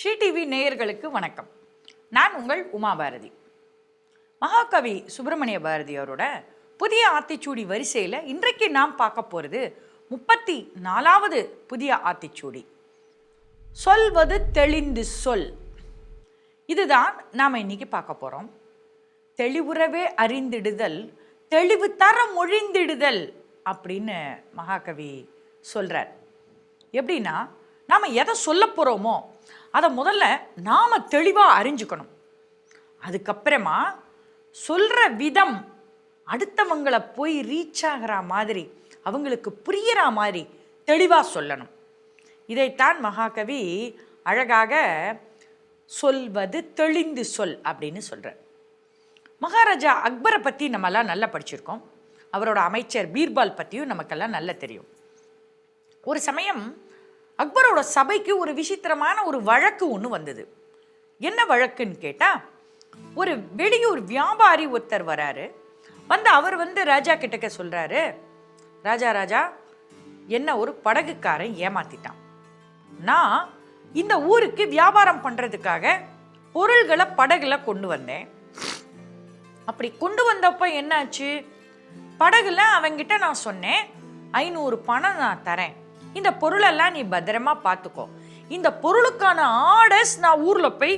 Sri TV நேயர்களுக்கு வணக்கம். நான் உங்கள் உமா பாரதி. மகாகவி சுப்பிரமணிய பாரதி அவரோட புதிய ஆத்திச்சூடி வரிசையில் இன்றைக்கு நாம் பார்க்க போகிறது 34வது புதிய ஆத்திச்சூடி. சொல்வது தெளிந்து சொல். இதுதான் நாம் இன்னைக்கு பார்க்க போகிறோம். தெளிவுறவே அறிந்திடுதல், தெளிவு தர மொழிந்திடுதல் அப்படின்னு மகாகவி சொல்கிறார். எப்படின்னா, நாம் எதை சொல்ல போகிறோமோ அதை முதல்ல நாம் தெளிவாக அறிஞ்சுக்கணும். அதுக்கப்புறமா சொல்கிற விதம் அடுத்தவங்களை போய் ரீச் ஆகிற மாதிரி, அவங்களுக்கு புரிகிற மாதிரி தெளிவாக சொல்லணும். இதைத்தான் மகாகவி அழகாக சொல்வது தெளிந்து சொல் அப்படின்னு சொல்கிறார். மகாராஜா அக்பரை பற்றி நம்மெல்லாம் நல்லா படிச்சிருக்கோம். அவரோட அமைச்சர் பீர்பால் பற்றியும் நமக்கெல்லாம் நல்லா தெரியும். ஒரு சமயம் அக்பரோட சபைக்கு ஒரு விசித்திரமான ஒரு வழக்கு ஒன்று வந்தது. என்ன வழக்குன்னு கேட்டால், ஒரு வெளியூர் வியாபாரி ஒருத்தர் வராரு. அவர் ராஜா கிட்டக்க சொல்கிறாரு, ராஜா என்ன ஒரு படகுக்காரன் ஏமாத்திட்டான். நான் இந்த ஊருக்கு வியாபாரம் பண்ணுறதுக்காக பொருள்களை படகுல கொண்டு வந்தேன். அப்படி கொண்டு வந்தப்போ என்னாச்சு, படகுல அவங்கிட்ட நான் சொன்னேன், 500 பணம் நான் தரேன், இந்த பொருளெல்லாம் நீ பத்திரமா பார்த்துக்கோ, இந்த பொருளுக்கான ஆர்டர்ஸ் நான் ஊரில் போய்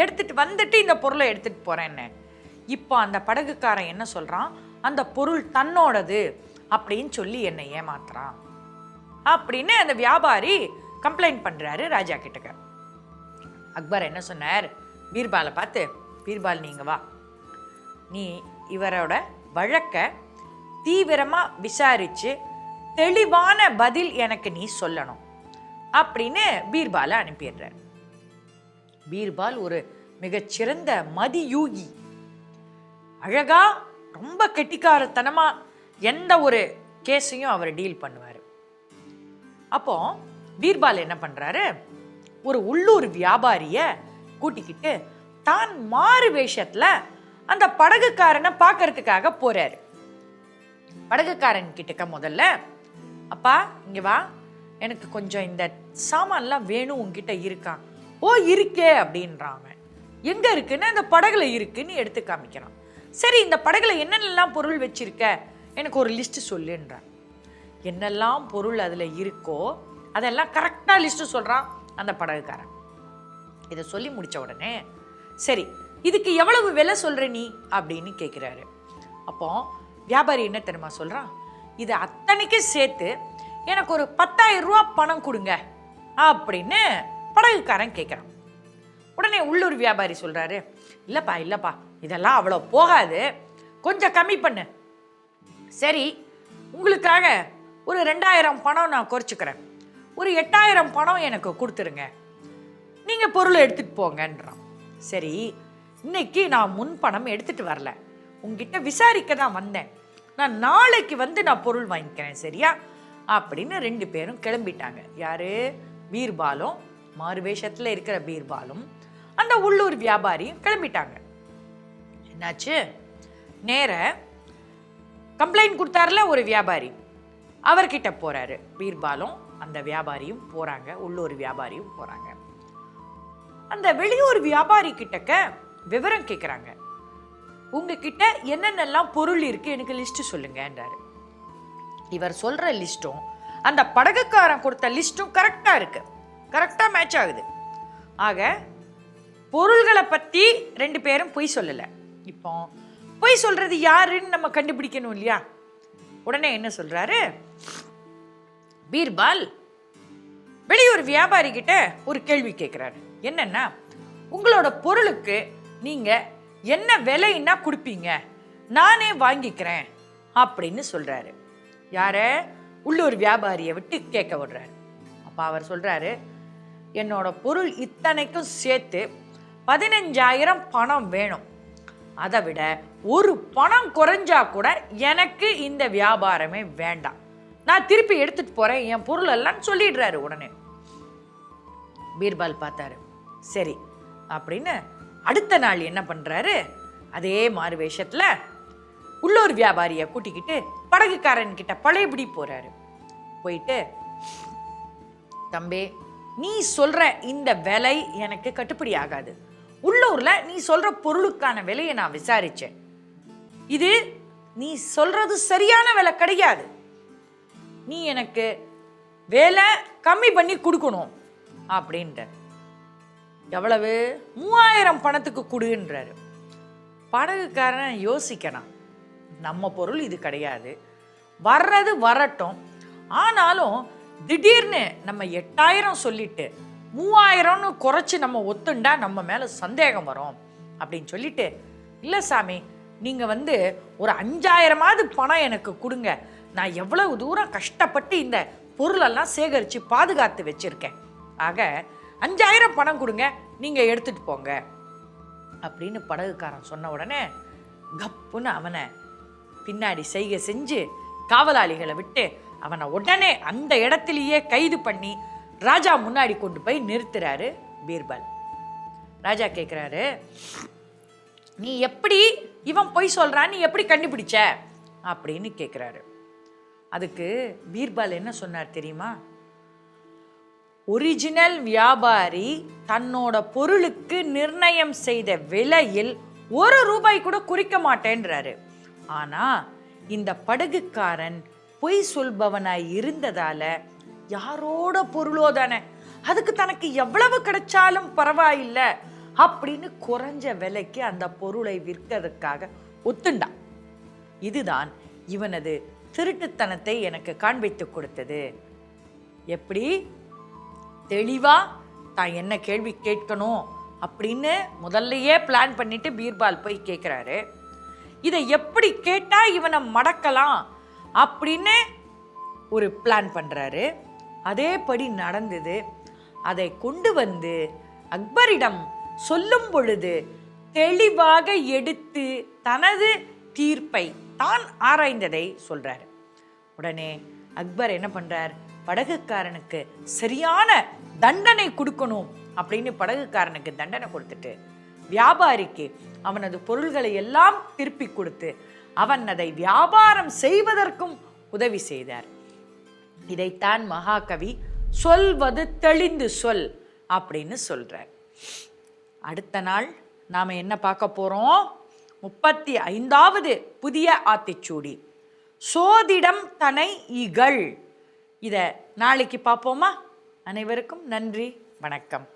எடுத்துட்டு வந்துட்டு இந்த பொருளை எடுத்துட்டு போறேன்னு. இப்போ அந்த படகுக்காரன் என்ன சொல்றான், அந்த பொருள் தன்னோடது அப்படின்னு சொல்லி என்னை ஏமாத்துறான் அப்படின்னு அந்த வியாபாரி கம்ப்ளைண்ட் பண்றாரு ராஜா கிட்டக்க. அக்பர் என்ன சொன்னார், பீர்பாலை பார்த்து, பீர்பால் நீங்க வா, நீ இவரோட வழக்கை தீவிரமா விசாரிச்சு தெளிவான பதில் எனக்கு நீ சொல்லணும் அப்படின்னு பீர்பாலை அனுப்பிடுறார். பீர்பால் ஒரு மிகச்சிறந்த மதியூகி. அழகா ரொம்ப கெட்டிக்காரத்தனமா எந்த ஒரு கேஸையும் அவர் டீல் பண்ணுவார். அப்போ பீர்பால் என்ன பண்றாரு, ஒரு உள்ளூர் வியாபாரிய கூட்டிக்கிட்டு தான் மாறு வேஷத்துல அந்த படகுக்காரனை பார்க்கறதுக்காக போறாரு. படகுக்காரன் கிட்டக்க முதல்ல, அப்பா இங்க வா, எனக்கு கொஞ்சம் இந்த சாமான்லாம் வேணும், உங்ககிட்ட இருக்கா? ஓ இருக்கே அப்படின்றாங்க. எங்க இருக்குன்னு, அந்த படகுல இருக்குன்னு எடுத்து காமிக்கிறான். சரி, இந்த படகுல என்னென்னலாம் பொருள் வச்சிருக்க, எனக்கு ஒரு லிஸ்ட் சொல்லுன்றான். என்னெல்லாம் பொருள் அதுல இருக்கோ அதெல்லாம் கரெக்டா லிஸ்ட் சொல்றான் அந்த படகுக்காரன். இதை சொல்லி முடிச்ச உடனே, சரி இதுக்கு எவ்வளவு விலை சொல்ற நீ அப்படின்னு கேட்கிறாரு. அப்போ வியாபாரி என்ன தெரியுமா சொல்றான், இது அத்தனைக்கு சேர்த்து எனக்கு ஒரு 10,000 ரூபா பணம் கொடுங்க அப்படின்னு படகுக்காரன் கேட்குறான். உடனே உள்ளூர் வியாபாரி சொல்றாரு, இல்லப்பா இதெல்லாம் அவ்வளோ போகாது, கொஞ்சம் கம்மி பண்ணு. சரி, உங்களுக்காக ஒரு 2,000 பணம் நான் குறைச்சிக்கிறேன், ஒரு 8,000 பணம் எனக்கு கொடுத்துருங்க, நீங்க பொருளை எடுத்துட்டு போங்கன்றான். சரி, இன்னைக்கு நான் முன் பணம் எடுத்துட்டு வரல, உங்ககிட்ட விசாரிக்க தான் வந்தேன், நான் நாளைக்கு நான் பொருள் வாங்கிக்கிறேன், சரியா அப்படின்னு 2 பேரும் கிளம்பிட்டாங்க. யாரு, பீர்பாலும், மாறுவேஷத்துல இருக்கிற பீர்பாலும் அந்த உள்ளூர் வியாபாரியும் கிளம்பிட்டாங்க. என்னாச்சு, நேர கம்ப்ளைண்ட் கொடுத்தாருல ஒரு வியாபாரி, அவர்கிட்ட போறாரு. பீர்பாலும் அந்த வியாபாரியும் போறாங்க, உள்ளூர் வியாபாரியும் போறாங்க. அந்த வெளியூர் வியாபாரி கிட்டக்க விவரம் கேட்குறாங்க, உங்ககிட்ட என்னென்னலாம் பொருள் இருக்கு எனக்கு லிஸ்ட் சொல்லுங்கன்றாரு. இவர் சொல்ற லிஸ்டும் அந்த படகுக்காரன் கொடுத்த லிஸ்டும் கரெக்டா இருக்கு, கரெக்டா மேட்ச் ஆகுது. ஆக பொருள்களை பத்தி 2 பேரும் பொய் சொல்லல. இப்போ பொய் சொல்றது யாருன்னு நம்ம கண்டுபிடிக்கணும் இல்லையா? உடனே என்ன சொல்றாரு பீர்பால், வெளியூர் வியாபாரி கிட்ட ஒரு கேள்வி கேட்கிறாரு. என்னன்னா, உங்களோட பொருளுக்கு நீங்க என்ன விலைன்னா கொடுப்பீங்க, நானே வாங்கிக்கிறேன் அப்படின்னு சொல்றாரு. யார, உள்ளூர் வியாபாரியை விட்டு கேட்க விடுறாரு. அப்ப அவர் சொல்றாரு, என்னோட பொருள் இத்தனைக்கும் சேர்த்து 15,000 பணம் வேணும், அதை விட ஒரு பணம் குறைஞ்சா கூட எனக்கு இந்த வியாபாரமே வேண்டாம், நான் திருப்பி எடுத்துட்டு போறேன் என் பொருள் எல்லாம் சொல்லிடுறாரு. உடனே பீர்பால் பார்த்தாரு. சரி அப்படின்னு அடுத்த நாள் என்ன பண்றாரு, அதே மாறு வேஷத்துல உள்ளூர் வியாபாரியை கூட்டிக்கிட்டு படகுக்காரன் கிட்ட பழையபடி போறாரு. போயிட்டு, தம்பி நீ சொல்ற இந்த விலை எனக்கு கட்டுப்படி ஆகாது. உள்ளூர்ல நீ சொல்ற பொருளுக்கான விலையை நான் விசாரிச்சேன். இது நீ சொல்றது சரியான விலை கிடையாது. நீ எனக்கு விலை கம்மி பண்ணி கொடுக்கணும் அப்படின்ற. எவ்வளவு? 3000 பணத்துக்கு கொடுன்றாரு. படகுக்காரன் யோசிக்கணும், நம்ம பொருள் இது கிடையாது, வர்றது வரட்டும். ஆனாலும் திடீர்னு நம்ம 8000 சொல்லிட்டு 3000ன்னு குறைச்சி நம்ம ஒத்துண்டா நம்ம மேலே சந்தேகம் வரும் அப்படின்னு சொல்லிட்டு, இல்லை சாமி நீங்கள் ஒரு 5000ஆவது பணம் எனக்கு கொடுங்க, நான் எவ்வளவு தூரம் கஷ்டப்பட்டு இந்த பொருளெல்லாம் சேகரித்து பாதுகாத்து வச்சுருக்கேன், ஆக 5000 பணம் கொடுங்க, நீங்கள் எடுத்துகிட்டு போங்க அப்படின்னு படகுக்காரன் சொன்ன உடனே கப்புன்னு அவனை பின்னாடி செய்கை செஞ்சு காவலாளிகளை விட்டு அவனை உடனே அந்த இடத்திலேயே கைது பண்ணி ராஜா முன்னாடி கொண்டு போய் நிறுத்துறாரு பீர்பால். ராஜா கேட்குறாரு, நீ எப்படி இவன் பொய் சொல்றான், நீ எப்படி கண்டுபிடிச்ச அப்படின்னு கேட்குறாரு. அதுக்கு பீர்பால் என்ன சொன்னார் தெரியுமா? ஒரிஜினல் வியாபாரி தன்னோட பொருளுக்கு நிர்ணயம் செய்த விலையில் ₹1 கூட குறிக்க மாட்டேன்றாரு. ஆனா இந்த படகுக்காரன் பொய் சொல்பவனாய் இருந்ததால யாரோட பொருளோ தானே, அதுக்கு தனக்கு எவ்வளவு கிடைச்சாலும் பரவாயில்லை அப்படின்னு குறைஞ்ச விலைக்கு அந்த பொருளை விற்கிறதுக்காக ஒத்துண்டான். இதுதான் இவனது திருட்டுத்தனத்தை எனக்கு காண்பித்து கொடுத்தது. எப்படி தெளிவா தான் என்ன கேள்வி கேட்கணும் அப்படின்னு முதல்லையே பிளான் பண்ணிட்டு பீர்பால் போய் கேட்குறாரு. இதை எப்படி கேட்டா இவனை மடக்கலாம் அப்படின்னு ஒரு பிளான் பண்றாரு. அதேபடி நடந்தது. அதை கொண்டு அக்பரிடம் சொல்லும் பொழுது தெளிவாக எடுத்து தனது தீர்ப்பை தான் ஆராய்ந்ததை சொல்றாரு. உடனே அக்பர் என்ன பண்றார்? படகுக்காரனுக்கு சரியான தண்டனை கொடுக்கணும் அப்படின்னு படகுக்காரனுக்கு தண்டனை கொடுத்துட்டு வியாபாரிக்கு அவனது பொருள்களை எல்லாம் திருப்பி கொடுத்து அவன் அதை வியாபாரம் செய்வதற்கும் உதவி செய்தார். இதைத்தான் மகாகவி சொல்வது தெளிந்து சொல் அப்படின்னு சொல்றார். அடுத்த நாள் நாம என்ன பார்க்க போறோம்? 35வது புதிய ஆத்திச்சூடி, சோதிடம் தனை இகழ். இதை நாளைக்கு பார்ப்போமா? அனைவருக்கும் நன்றி, வணக்கம்.